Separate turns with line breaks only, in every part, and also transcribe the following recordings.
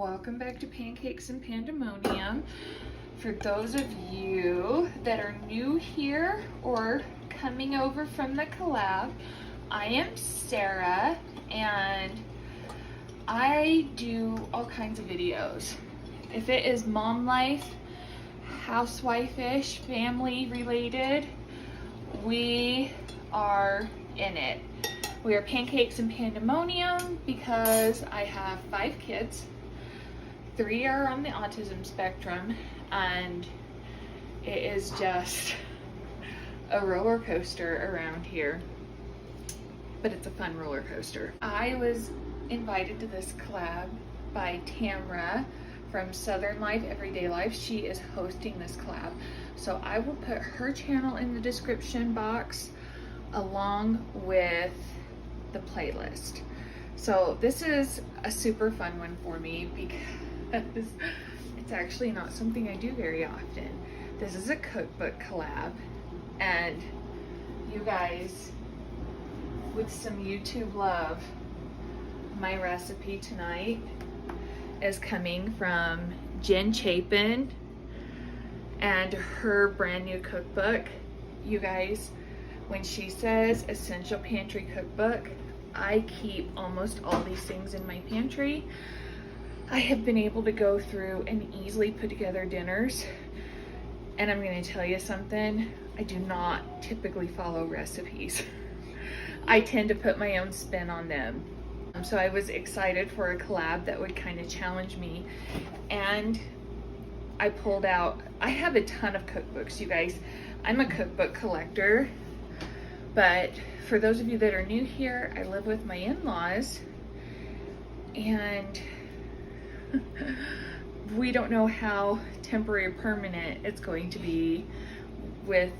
welcome back to Pancakes and Pandemonium. For those of you that are new here or coming over from the collab, I am Sarah and I do all kinds of videos. If it is mom life, housewife-ish, family related, we are in it. We are Pancakes and Pandemonium because I have 5 kids. 3 are on the autism spectrum, and it is just a roller coaster around here. But it's a fun roller coaster. I was invited to this collab by Tamra from Southern Life, Everyday Life. She is hosting this collab. So I will put her channel in the description box along with the playlist. So this is a super fun one for me because it's actually not something I do very often. This is a cookbook collab, and you guys, with some YouTube love, my recipe tonight is coming from Jen Chapin and her brand new cookbook. You guys, when she says Essential Pantry Cookbook, I keep almost all these things in my pantry. I have been able to go through and easily put together dinners. And I'm gonna tell you something, I do not typically follow recipes. I tend to put my own spin on them. So I was excited for a collab that would kind of challenge me. And I pulled out, I have a ton of cookbooks, you guys. I'm a cookbook collector. But for those of you that are new here, I live with my in-laws, and we don't know how temporary or permanent it's going to be with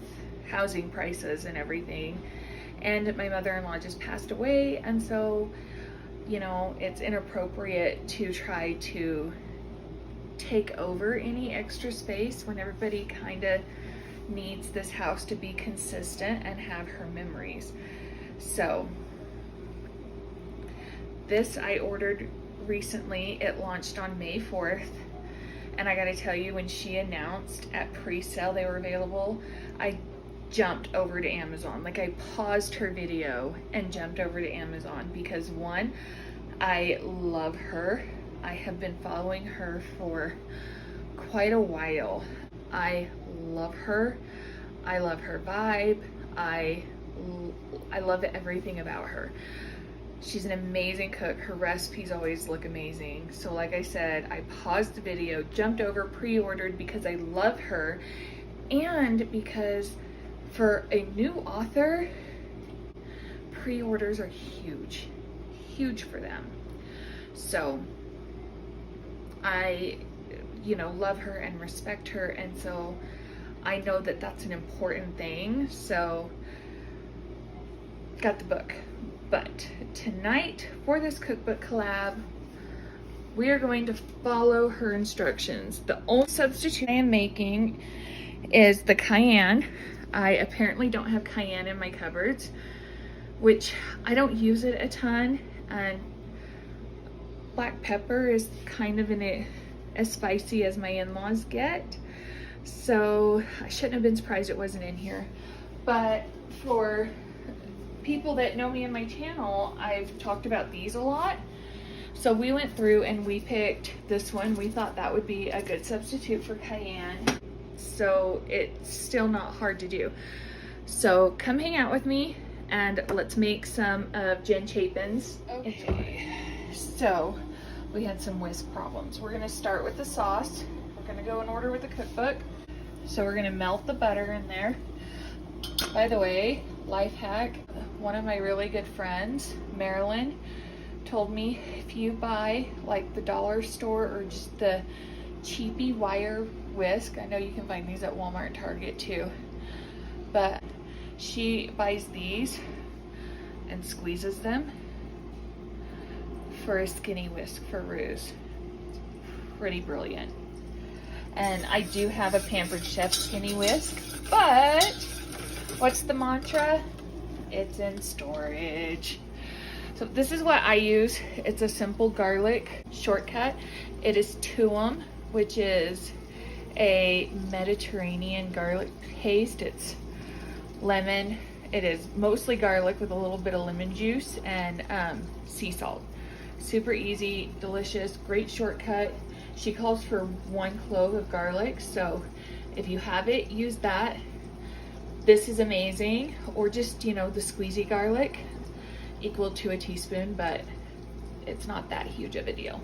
housing prices and everything. And my mother-in-law just passed away, and so, you know, it's inappropriate to try to take over any extra space when everybody kind of needs this house to be consistent and have her memories. So this I ordered recently. It launched on May 4th, and I gotta tell you, when she announced at pre-sale they were available, I jumped over to Amazon. Like, I paused her video and jumped over to Amazon because, one, I love her. I have been following her for quite a while. I love her. I love her vibe. I love everything about her. She's an amazing cook. Her recipes always look amazing. So like I said, I paused the video, jumped over, pre-ordered because I love her, and because for a new author, pre-orders are huge, huge for them. So I, you know, love her and respect her, and so I know that that's an important thing. So got the book. But tonight, for this cookbook collab, we are going to follow her instructions. The only substitute I am making is the cayenne. I apparently don't have cayenne in my cupboards, which I don't use it a ton, and black pepper is kind of as spicy as my in-laws get, so I shouldn't have been surprised it wasn't in here. But for people that know me on my channel, I've talked about these a lot. So we went through and we picked this one. We thought that would be a good substitute for cayenne, so it's still not hard to do. So come hang out with me and let's make some of Jen Chapin's. Okay, so we had some whisk problems. We're gonna start with the sauce. We're gonna go in order with the cookbook. So we're gonna melt the butter in there. By the way, life hack, one of my really good friends, Marilyn, told me if you buy like the dollar store or just the cheapy wire whisk, I know you can find these at Walmart and Target too, but she buys these and squeezes them for a skinny whisk for roux. Pretty brilliant. And I do have a Pampered Chef skinny whisk, but what's the mantra? It's in storage. So this is what I use. It's a simple garlic shortcut. It is tuum, which is a Mediterranean garlic paste. It's lemon. It is mostly garlic with a little bit of lemon juice and sea salt. Super easy, delicious, great shortcut. She calls for 1 clove of garlic, so if you have it, use that. This is amazing. Or just, you know, the squeezy garlic, equal to a teaspoon, but it's not that huge of a deal.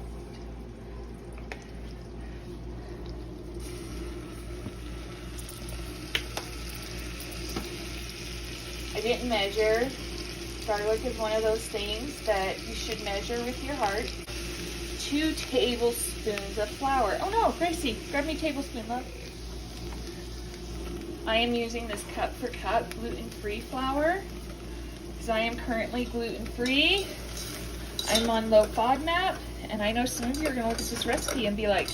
I didn't measure. Garlic is one of those things that you should measure with your heart. 2 tablespoons of flour. Oh no, Gracie, grab me a tablespoon, love. I am using this cup for cup gluten-free flour because I am currently gluten-free. I'm on low FODMAP, and I know some of you are gonna look at this recipe and be like,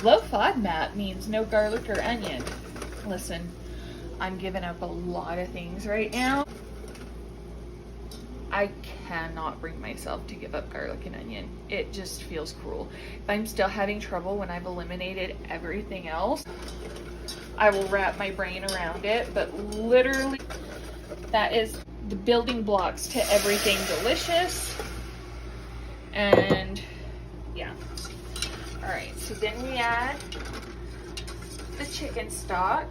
low FODMAP means no garlic or onion. Listen, I'm giving up a lot of things right now. I cannot bring myself to give up garlic and onion. It just feels cruel. If I'm still having trouble when I've eliminated everything else, I will wrap my brain around it, but literally that is the building blocks to everything delicious. And yeah. All right, so then we add the chicken stock.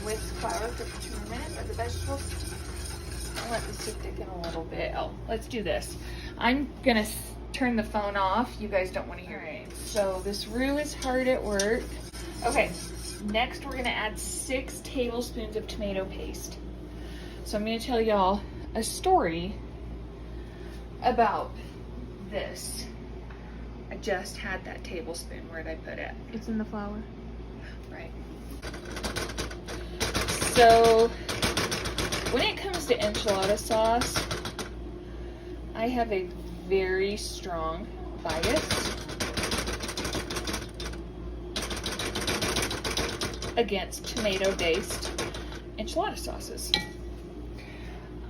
With flour for 2 minutes. Are the vegetables? I'll let this sit thicken a little bit. Oh, let's do this. I'm gonna turn the phone off. You guys don't want to hear it. So this roux is hard at work. Okay, next we're gonna add 6 tablespoons of tomato paste. So I'm gonna tell y'all a story about this. I just had that tablespoon. Where'd I put it?
It's in the flour.
Right. So when it comes to enchilada sauce, I have a very strong bias against tomato-based enchilada sauces.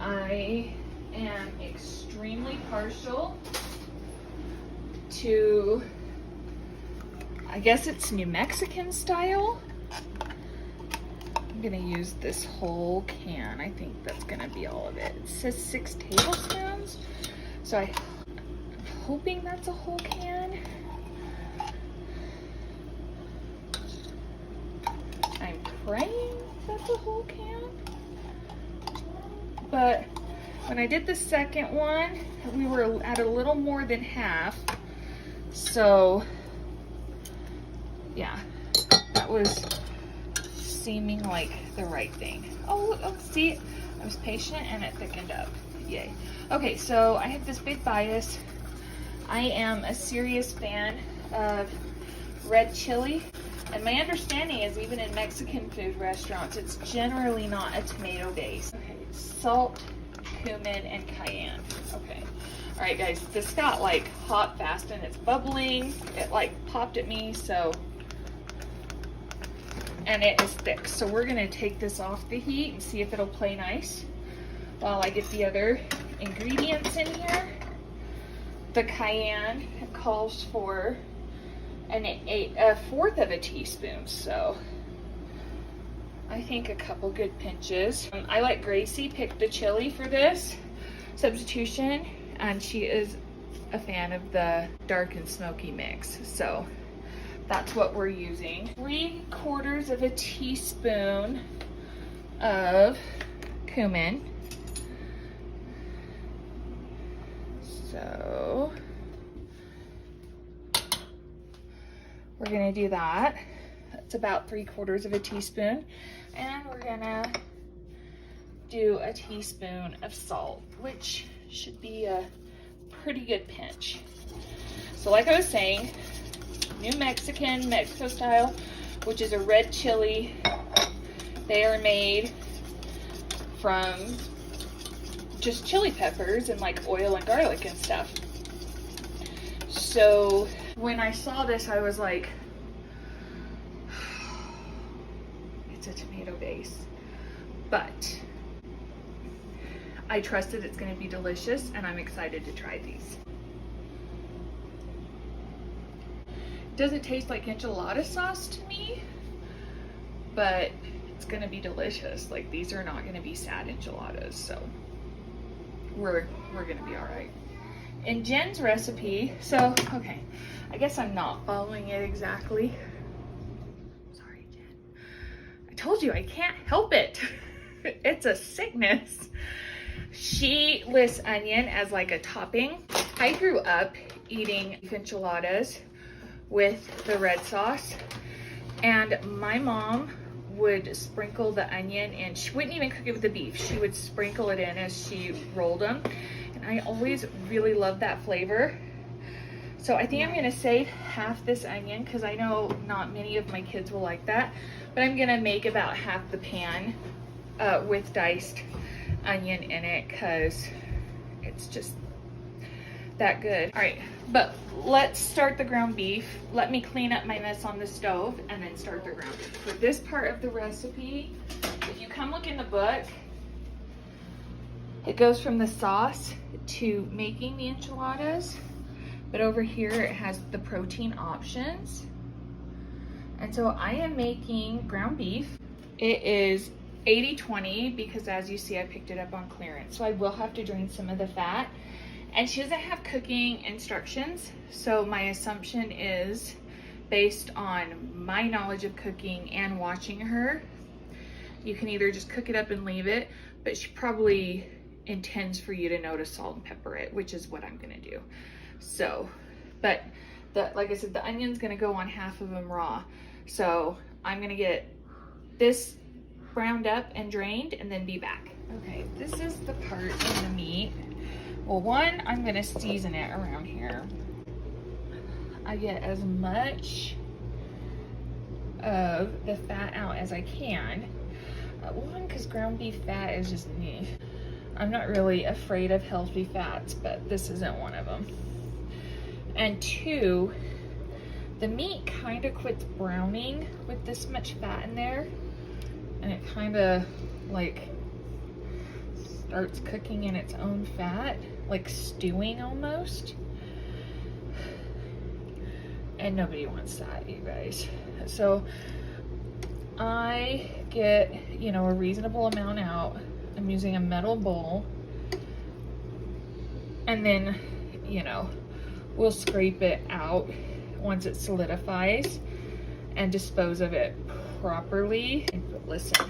I am extremely partial to, I guess it's New Mexican style. I'm gonna use this whole can. I think that's gonna be all of it. It says 6 tablespoons, so I'm hoping that's a whole can. I'm praying that's a whole can. But when I did the second one, we were at a little more than half. So yeah, that was seeming like the right thing. Oh, see, I was patient and it thickened up. Yay. Okay, so I have this big bias. I am a serious fan of red chili, and my understanding is even in Mexican food restaurants, it's generally not a tomato base. Okay, salt, cumin, and cayenne. Okay. All right, guys, this got like hot fast and it's bubbling. It like popped at me, so, and it is thick. So we're gonna take this off the heat and see if it'll play nice while I get the other ingredients in here. The cayenne calls for a fourth of a teaspoon, so I think a couple good pinches. I let Gracie pick the chili for this substitution, and she is a fan of the dark and smoky mix, so that's what we're using. 3/4 of a teaspoon of cumin. So we're gonna do that. That's about 3/4 of a teaspoon. And we're gonna do a teaspoon of salt, which should be a pretty good pinch. So like I was saying, New Mexican, Mexico style, which is a red chili. They are made from just chili peppers and like oil and garlic and stuff. So when I saw this, I was like, it's a tomato base. But I trust that it's gonna be delicious, and I'm excited to try these. It doesn't taste like enchilada sauce to me, but it's gonna be delicious. Like, these are not gonna be sad enchiladas, so we're gonna be all right. In Jen's recipe, so, okay, I guess I'm not following it exactly. Sorry, Jen. I told you I can't help it. It's a sickness. She lists onion as like a topping. I grew up eating beef enchiladas with the red sauce, and my mom would sprinkle the onion, and she wouldn't even cook it with the beef. She would sprinkle it in as she rolled them. And I always really loved that flavor. So I think I'm gonna save half this onion, because I know not many of my kids will like that, but I'm gonna make about half the pan with diced onion in it, because it's just that good. All right, but let's start the ground beef. Let me clean up my mess on the stove and then start the ground beef. For this part of the recipe, if you come look in the book, it goes from the sauce to making the enchiladas, but over here it has the protein options. And so I am making ground beef. It is 80-20 because, as you see, I picked it up on clearance, so I will have to drain some of the fat. And she doesn't have cooking instructions, so my assumption is, based on my knowledge of cooking and watching her, you can either just cook it up and leave it, but she probably intends for you to know to salt and pepper it, which is what I'm gonna do. So, but like I said, the onion's gonna go on half of them raw. So I'm gonna get this browned up and drained and then be back. Okay, this is the part of the meat. Well, one, I'm gonna season it around here. I get as much of the fat out as I can. One, because ground beef fat is just me. I'm not really afraid of healthy fats, but this isn't one of them. And two, the meat kind of quits browning with this much fat in there, and it kind of like starts cooking in its own fat, like stewing almost. And nobody wants that, you guys. So I get, you know, a reasonable amount out. I'm using a metal bowl, and then, you know, we'll scrape it out once it solidifies and dispose of it properly. But listen,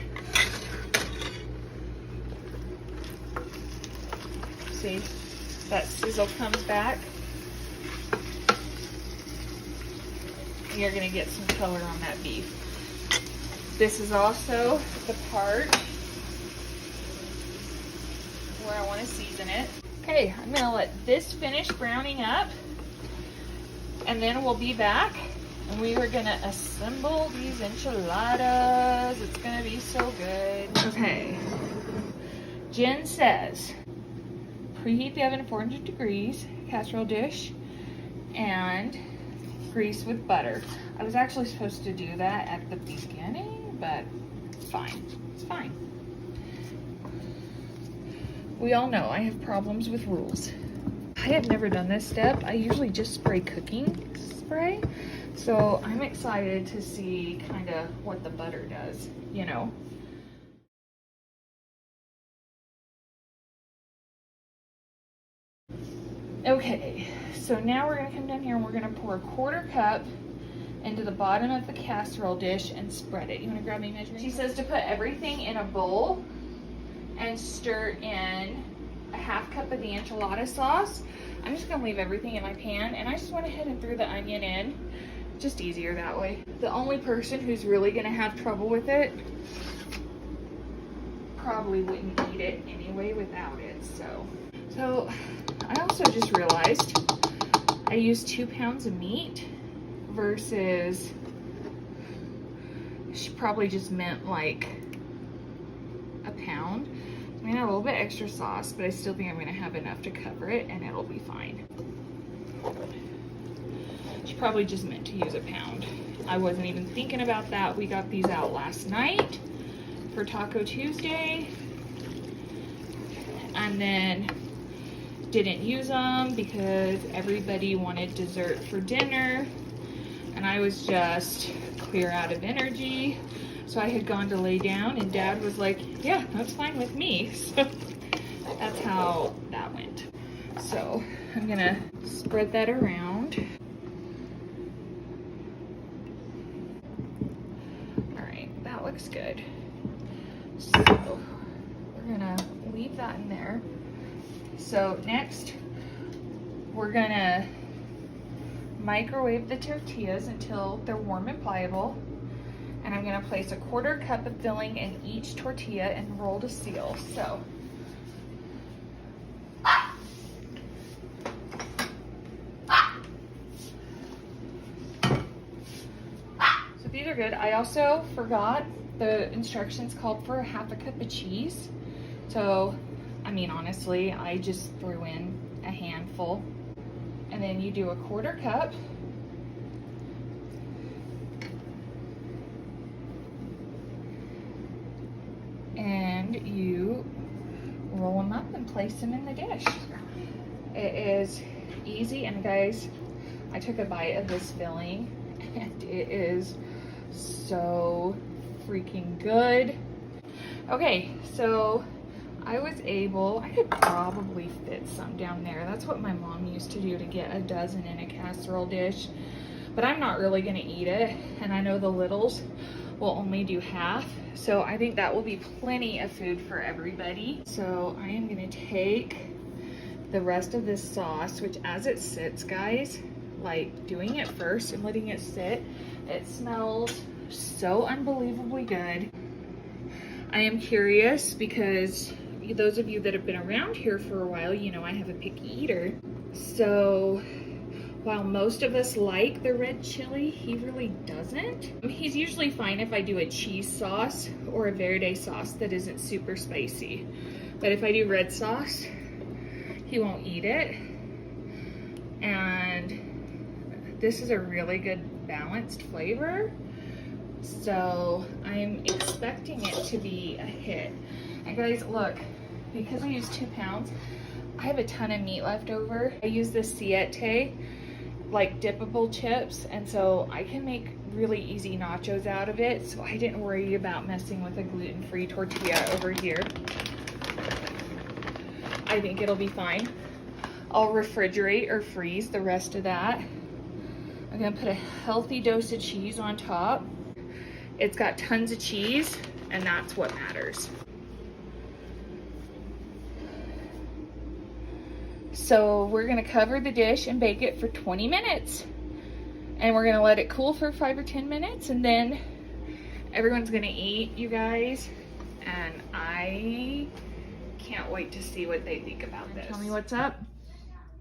see, that sizzle comes back. You're gonna get some color on that beef. This is also the part where I want to season it. Okay, I'm gonna let this finish browning up, and then we'll be back, and we are gonna assemble these enchiladas. It's gonna be so good. Okay, Jen says preheat the oven to 400 degrees, casserole dish, and grease with butter. I was actually supposed to do that at the beginning, but it's fine. It's fine. We all know I have problems with rules. I have never done this step. I usually just spray cooking spray. So I'm excited to see kind of what the butter does, you know. Okay, so now we're gonna come down here and we're gonna pour a 1/4 cup into the bottom of the casserole dish and spread it. You wanna grab me a measuring? She says to put everything in a bowl and stir in a 1/2 cup of the enchilada sauce. I'm just gonna leave everything in my pan, and I just went ahead and threw the onion in. Just easier that way. The only person who's really gonna have trouble with it probably wouldn't eat it anyway without it, So I also just realized I used 2 pounds of meat versus, she probably just meant like a pound. I'm gonna have a little bit extra sauce, but I still think I'm gonna have enough to cover it and it'll be fine. She probably just meant to use a pound. I wasn't even thinking about that. We got these out last night for Taco Tuesday. And then didn't use them because everybody wanted dessert for dinner. And I was just clear out of energy. So I had gone to lay down and Dad was like, yeah, that's fine with me. So that's how that went. So I'm gonna spread that around. All right, that looks good. So we're gonna leave that in there. So next, we're gonna microwave the tortillas until they're warm and pliable. And I'm gonna place a 1/4 cup of filling in each tortilla and roll to seal. So these are good. I also forgot the instructions called for 1/2 cup of cheese. So, I mean, honestly, I just threw in a handful. And then you do a 1/4 cup. And you roll them up and place them in the dish. It is easy, and guys, I took a bite of this filling and it is so freaking good. Okay, so I could probably fit some down there. That's what my mom used to do to get a dozen in a casserole dish, but I'm not really gonna eat it, and I know the littles will only do half, so I think that will be plenty of food for everybody. So I am gonna take the rest of this sauce, which as it sits, guys, like doing it first and letting it sit, it smells so unbelievably good. I am curious because those of you that have been around here for a while, you know I have a picky eater. So while most of us like the red chili, he really doesn't. He's usually fine if I do a cheese sauce or a verde sauce that isn't super spicy. But if I do red sauce, he won't eat it. And this is a really good balanced flavor. So I'm expecting it to be a hit. And guys, look, because I use 2 pounds, I have a ton of meat left over. I use this siete, like dippable chips, and so I can make really easy nachos out of it. So I didn't worry about messing with a gluten-free tortilla over here. I think it'll be fine. I'll refrigerate or freeze the rest of that. I'm gonna put a healthy dose of cheese on top. It's got tons of cheese, and that's what matters. So we're gonna cover the dish and bake it for 20 minutes. And we're gonna let it cool for 5 or 10 minutes, and then everyone's gonna eat, you guys. And I can't wait to see what they think about this. Tell me what's up.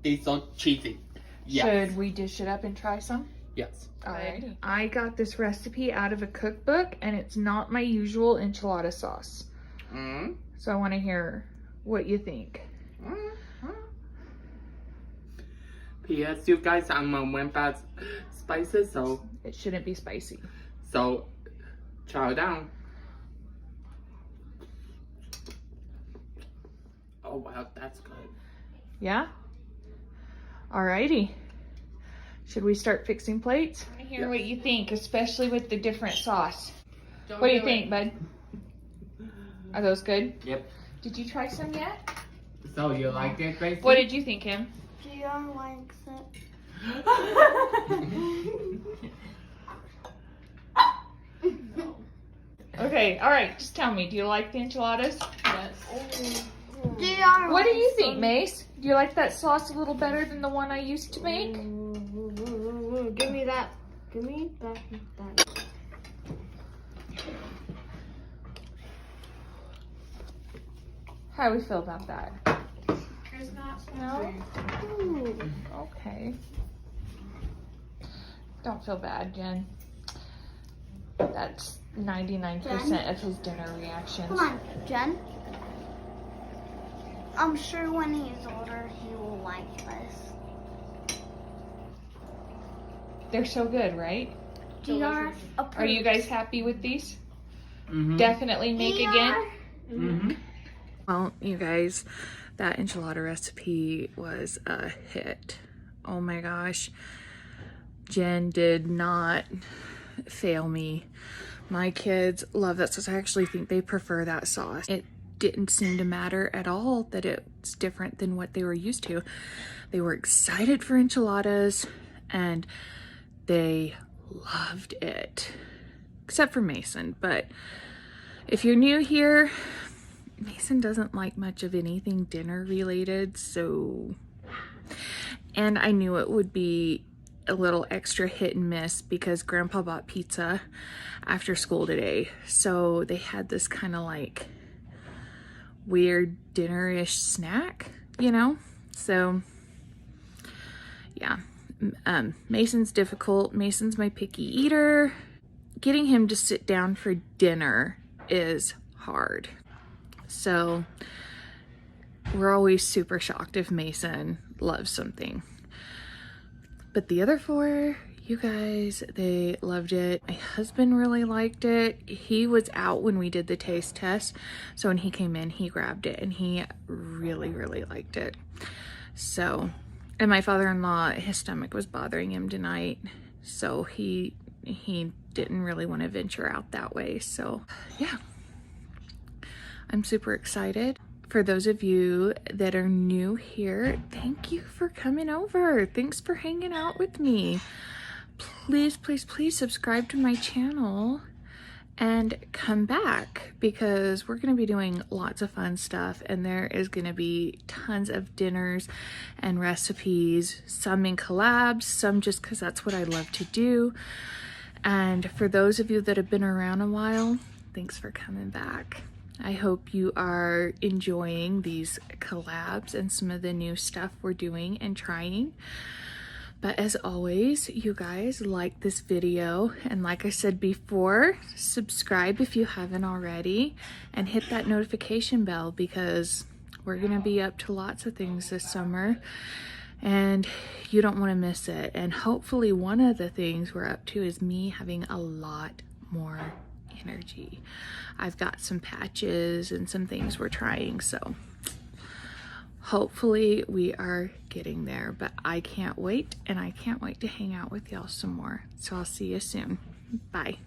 It's so cheesy. Yes.
Should we dish it up and try some?
Yes.
Alrighty. I got this recipe out of a cookbook, and it's not my usual enchilada sauce. So I want to hear what you think.
P.S. You guys, I'm on one fast spices, so
it shouldn't be spicy.
So chow it down. Oh wow, that's good.
Yeah? Alrighty. Should we start fixing plates? I want to hear what you think, especially with the different sauce. What do you think, bud? Are those good?
Yep.
Did you try some yet?
So you like it, Gracie?
What did you think, Kim?
Dion likes it.
Okay, alright, just tell me, do you like the enchiladas?
Yes.
What do you think, Mace? Do you like that sauce a little better than the one I used to make?
Give me that. Give me that.
How do we feel about that?
It's not
No? Okay. Don't feel bad, Jen. That's 99% of his dinner reactions.
Come on, Jen. I'm sure when he's older, he will like this.
They're so good, right?
DRS
Are you guys happy with these?
Mm-hmm.
Definitely make again.
Mm-hmm.
Well, you guys, that enchilada recipe was a hit. Oh my gosh. Jen did not fail me. My kids love that sauce. I actually think they prefer that sauce. It didn't seem to matter at all that it's different than what they were used to. They were excited for enchiladas and they loved it. Except for Mason, but if you're new here, Mason doesn't like much of anything dinner related, so... And I knew it would be a little extra hit and miss because Grandpa bought pizza after school today. So they had this kind of like weird dinner-ish snack, you know? So, yeah. Mason's difficult. Mason's my picky eater. Getting him to sit down for dinner is hard. So we're always super shocked if Mason loves something. But the other four, you guys, they loved it. My husband really liked it. He was out when we did the taste test. So when he came in, he grabbed it and he really, really liked it. So, and my father-in-law, his stomach was bothering him tonight. So he didn't really want to venture out that way. So yeah, I'm super excited. For those of you that are new here, thank you for coming over. Thanks for hanging out with me. Please, please, please subscribe to my channel and come back because we're going to be doing lots of fun stuff and there is going to be tons of dinners and recipes, some in collabs, some just because that's what I love to do. And for those of you that have been around a while, thanks for coming back. I hope you are enjoying these collabs and some of the new stuff we're doing and trying. But as always, you guys, like this video. And like I said before, subscribe if you haven't already and hit that notification bell because we're going to be up to lots of things this summer and you don't want to miss it. And hopefully one of the things we're up to is me having a lot more energy. I've got some patches and some things we're trying, so hopefully we are getting there, but I can't wait and I can't wait to hang out with y'all some more. So I'll see you soon. Bye.